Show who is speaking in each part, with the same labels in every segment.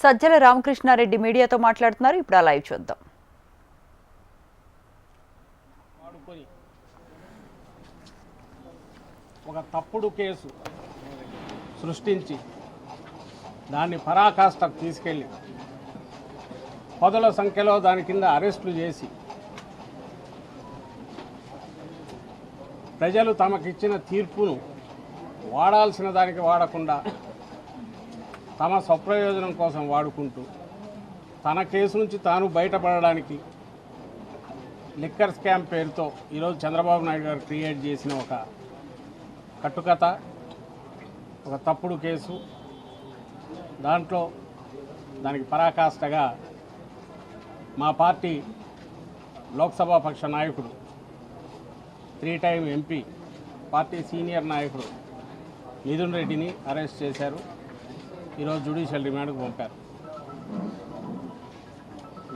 Speaker 1: సజ్జల రామకృష్ణారెడ్డి మీడియాతో మాట్లాడుతున్నారు. ఇప్పుడు ఆ లైవ్ చూద్దాం.
Speaker 2: ఒక తప్పుడు కేసు సృష్టించి దాన్ని పరాకాష్ఠకు తీసుకెళ్ళి పదుల సంఖ్యలో దాని కింద అరెస్టులు చేసి ప్రజలు తమకిచ్చిన తీర్పును వాడాల్సిన దానికి వాడకుండా తమ స్వప్రయోజనం కోసం వాడుకుంటూ తన కేసు నుంచి తాను బయటపడడానికి లిక్కర్ స్కామ్ పేరుతో ఈరోజు చంద్రబాబు నాయుడు గారు క్రియేట్ చేసిన ఒక కట్టుకథ, ఒక తప్పుడు కేసు, దాంట్లో దానికి పరాకాష్ఠగా మా పార్టీ లోక్సభ పక్ష నాయకుడు 3 టైం ఎంపీ పార్టీ సీనియర్ నాయకుడు మిథున్ రెడ్డిని అరెస్ట్ చేశారు. ఈరోజు జ్యుడిషియల్ రిమాండ్కు పంపారు.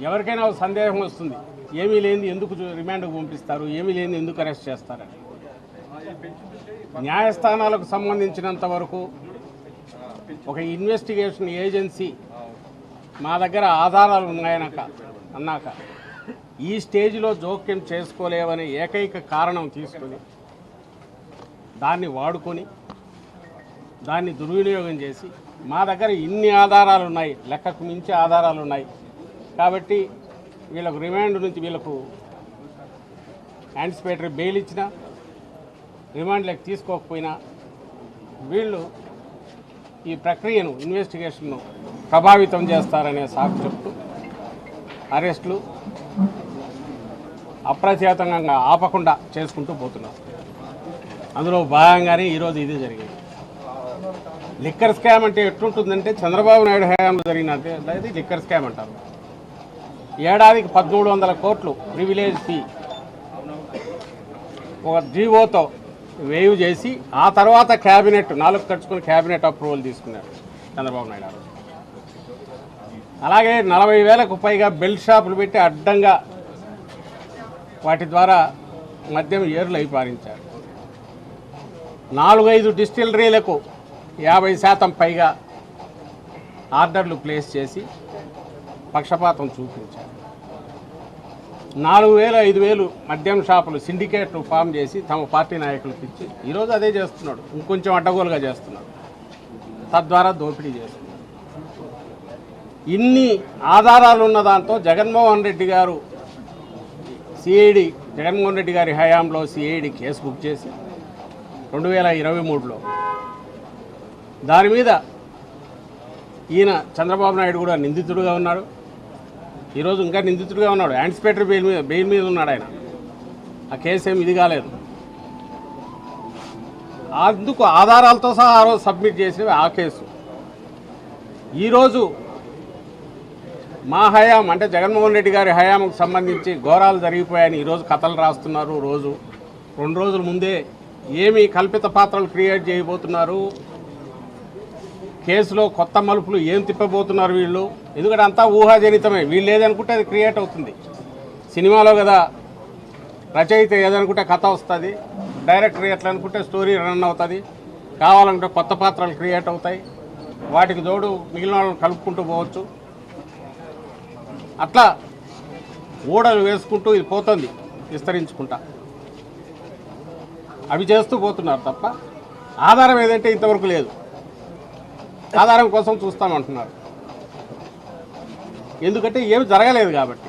Speaker 2: ఎవరికైనా ఒక సందేహం వస్తుంది, ఏమీ లేని ఎందుకు రిమాండ్కు పంపిస్తారు, ఏమీ లేని ఎందుకు అరెస్ట్ చేస్తారని. న్యాయస్థానాలకు సంబంధించినంత వరకు ఒక ఇన్వెస్టిగేషన్ ఏజెన్సీ మా దగ్గర ఆధారాలు అన్నాక ఈ స్టేజ్లో జోక్యం చేసుకోలేవనే ఏకైక కారణం తీసుకొని దాన్ని వాడుకొని దాన్ని దుర్వినియోగం చేసి మా దగ్గర ఇన్ని ఆధారాలు ఉన్నాయి, లెక్కకు మించి ఆధారాలు ఉన్నాయి కాబట్టి వీళ్ళకు రిమాండ్ నుంచి వీళ్ళకు యాంటిసిపేటరీ బెయిల్ ఇచ్చినా రిమాండ్లకు తీసుకోకపోయినా వీళ్ళు ఈ ప్రక్రియను ఇన్వెస్టిగేషన్ను ప్రభావితం చేస్తారనే సాకు చెప్తూ అరెస్టులు అప్రచేతంగా ఆపకుండా చేసుకుంటూ పోతున్నారు. అందులో భాగంగానే ఈరోజు ఇది జరిగింది. లిక్కర్ స్కామ్ అంటే ఎట్లుంటుందంటే చంద్రబాబు నాయుడు హయాంలో జరిగినట్టే అది లిక్కర్ స్కామ్ అంటారు. ఏడాదికి 1300 కోట్లు ప్రివిలేజ్ ఫీ ఒక జీవోతో వేవ్ చేసి ఆ తర్వాత క్యాబినెట్ 4 ఖర్చుకుని క్యాబినెట్ అప్రూవల్ తీసుకున్నారు చంద్రబాబు నాయుడు గారు. అలాగే 40,000కు పైగా బెల్ట్ షాపులు పెట్టి అడ్డంగా వాటి ద్వారా మద్యం ఏరులు అయిపారించారు. 4-5 డిస్టిలరీలకు 50% పైగా ఆర్డర్లు ప్లేస్ చేసి పక్షపాతం చూపించారు. 4,000-5,000 మద్యం షాపులు సిండికేట్లు ఫామ్ చేసి తమ పార్టీ నాయకులకు ఇచ్చి ఈరోజు అదే చేస్తున్నాడు, ఇంకొంచెం అడ్డగోలుగా చేస్తున్నాడు, తద్వారా దోపిడీ చేస్తున్నాడు. ఇన్ని ఆధారాలు ఉన్న దాంతో జగన్మోహన్ రెడ్డి గారు జగన్మోహన్ రెడ్డి గారి హయాంలో సిఐడి కేసు బుక్ చేసి 2023లో దాని మీద ఈయన చంద్రబాబు నాయుడు కూడా నిందితుడుగా ఉన్నాడు. ఈరోజు ఇంకా నిందితుడిగా ఉన్నాడు. యాంటిసిపేటరీ బెయిల్ మీద ఉన్నాడు ఆయన. ఆ కేసు ఏమి ఇది కాలేదు. అందుకు ఆధారాలతో సహా ఆ రోజు సబ్మిట్ చేసినవి ఆ కేసు. ఈరోజు మా హయాం అంటే జగన్మోహన్ రెడ్డి గారి హయాంకు సంబంధించి ఘోరాలు జరిగిపోయాయని ఈరోజు కథలు రాస్తున్నారు. 2 రోజుల ముందే ఏమి కల్పిత పాత్రలు క్రియేట్ చేయబోతున్నారు, కేసులో కొత్త మలుపులు ఏం తిప్పబోతున్నారు వీళ్ళు. ఎందుకంటే అంతా ఊహాజనితమే. వీళ్ళు ఏదనుకుంటే అది క్రియేట్ అవుతుంది. సినిమాలో కదా రచయిత ఏదనుకుంటే కథ వస్తుంది, డైరెక్టర్ ఎట్లా అనుకుంటే స్టోరీ రన్ అవుతుంది, కావాలనుకుంటే కొత్త పాత్రలు క్రియేట్ అవుతాయి, వాటికి తోడు మిగిలిన వాళ్ళని కలుపుకుంటూ పోవచ్చు. అట్లా ఊడలు వేసుకుంటూ ఇది పోతుంది విస్తరించుకుంటా. అవి చేస్తూ పోతున్నారు తప్ప ఆధారం ఏదంటే ఇంతవరకు లేదు. ఆధారం కోసం చూస్తామంటున్నారు. ఎందుకంటే ఏమి జరగలేదు కాబట్టి.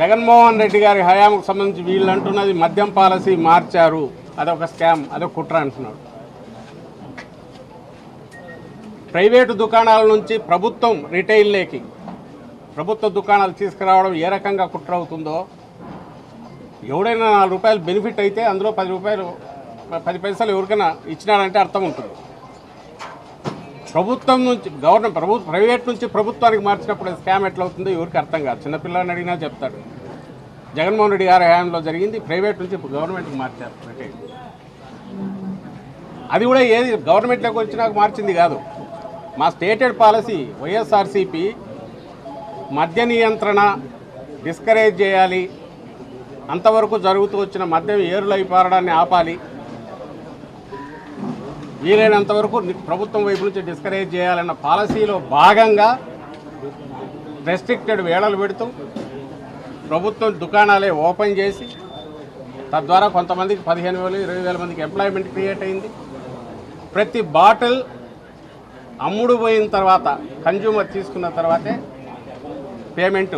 Speaker 2: జగన్మోహన్ రెడ్డి గారి హయాంకు సంబంధించి వీళ్ళు అంటున్నది మద్యం పాలసీ మార్చారు, అదొక స్కామ్, అదొక కుట్ర అంటున్నాడు. ప్రైవేటు దుకాణాల నుంచి ప్రభుత్వం రిటైల్లోకి ప్రభుత్వ దుకాణాలు తీసుకురావడం ఏ రకంగా కుట్ర అవుతుందో, ఎవడైనా 4 రూపాయలు బెనిఫిట్ అయితే అందులో 10 పైసలు ఎవరికైనా ఇచ్చినాడంటే అర్థం ఉంటుంది. ప్రభుత్వం నుంచి ప్రైవేట్ నుంచి ప్రభుత్వానికి మార్చినప్పుడు స్కామ్ ఎట్లా అవుతుందో ఎవరికి అర్థం కాదు. చిన్నపిల్లని అడిగినా చెప్తాడు. జగన్మోహన్ రెడ్డి గారి హయాంలో జరిగింది, ప్రైవేట్ నుంచి గవర్నమెంట్కి మార్చారు. అది కూడా ఏది గవర్నమెంట్లోకి వచ్చినాక మార్చింది కాదు. మా స్టేటెడ్ పాలసీ వైఎస్ఆర్సీపీ మద్య నియంత్రణ డిస్కరేజ్ చేయాలి, అంతవరకు జరుగుతూ వచ్చిన మద్యం ఏరులై పారడాన్ని ఆపాలి, వీలైనంత వరకు ప్రభుత్వం వైపు నుంచి డిస్కరేజ్ చేయాలన్న పాలసీలో భాగంగా రెస్ట్రిక్టెడ్ వేళలు పెడుతూ ప్రభుత్వం దుకాణాలే ఓపెన్ చేసి తద్వారా కొంతమందికి 15,000 20,000 మందికి ఎంప్లాయ్మెంట్ క్రియేట్ అయింది. ప్రతి బాటిల్ అమ్ముడు పోయిన తర్వాత కన్జ్యూమర్ తీసుకున్న తర్వాతే పేమెంట్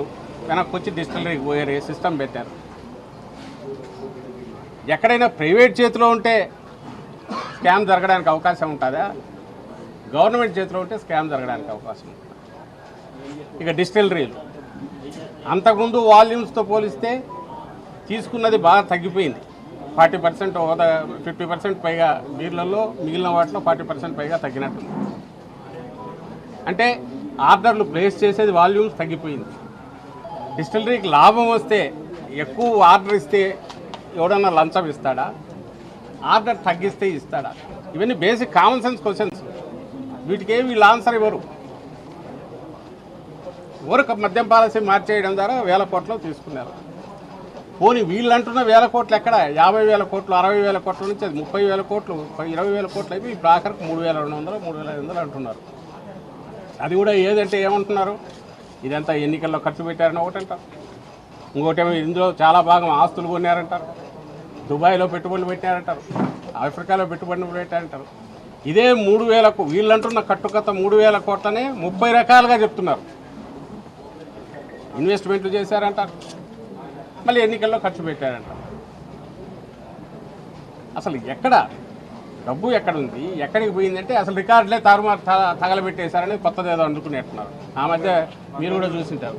Speaker 2: వెనక్కి వచ్చి డిస్టిలరీకి పోయే సిస్టమ్ పెట్టారు. ఎక్కడైనా ప్రైవేట్ చేతిలో ఉంటే స్కామ్ జరగడానికి అవకాశం ఉంటుందా? గవర్నమెంట్ చేతిలో ఉంటే స్కామ్ జరగడానికి అవకాశం ఉంటుంది. ఇక డిస్టిలరీలు అంతకుముందు వాల్యూమ్స్తో పోలిస్తే తీసుకున్నది బాగా తగ్గిపోయింది. 40% 50% పైగా బీర్లలో, మిగిలిన వాటిలో 40% పైగా తగ్గినట్టు. అంటే ఆర్డర్లు ప్లేస్ చేసేది వాల్యూమ్స్ తగ్గిపోయింది. డిస్టిలరీకి లాభం వస్తే ఎక్కువ ఆర్డర్ ఇస్తే ఎవడన్నా లంచం ఇస్తాడా? ఆర్డర్ తగ్గిస్తే ఇస్తాడా? ఇవన్నీ బేసిక్ కామన్ సెన్స్ క్వశ్చన్స్. వీటికి వీళ్ళు ఆన్సర్ ఇవ్వరు. మద్యం పాలసీ మార్చేయడం ద్వారా 1,000 కోట్లు తీసుకున్నారు. పోనీ వీళ్ళు అంటున్న 1,000 కోట్లు ఎక్కడ? 50,000 కోట్లు, 60,000 కోట్ల నుంచి అది 30,000 కోట్లు, 20,000 కోట్లు అయిపోయి ఇప్పుడు ఆఖరికి 3,200, 3,500 అంటున్నారు. అది కూడా ఏదంటే ఏమంటున్నారు? ఇదంతా ఎన్నికల్లో ఖర్చు పెట్టారని ఒకటంటారు, ఇంకోటేమో ఇందులో చాలా భాగం ఆస్తులు కొన్నారంటారు, దుబాయ్లో పెట్టుబడులు పెట్టారంటారు, ఆఫ్రికాలో పెట్టుబడులు పెట్టారంటారు. ఇదే 3,000 వీళ్ళంటున్న కట్టుకథ 3,000 కోట్లనే 30 రకాలుగా చెప్తున్నారు. ఇన్వెస్ట్మెంట్లు చేశారంటారు, మళ్ళీ ఎన్నికల్లో ఖర్చు పెట్టారంటారు. అసలు ఎక్కడ డబ్బు ఎక్కడుంది, ఎక్కడికి పోయిందంటే అసలు రికార్డులే తారుమారు తగలబెట్టేశారని కొత్తది ఏదో అందుకునేట్టున్నారు. ఆ మధ్య మీరు కూడా చూసింటారు.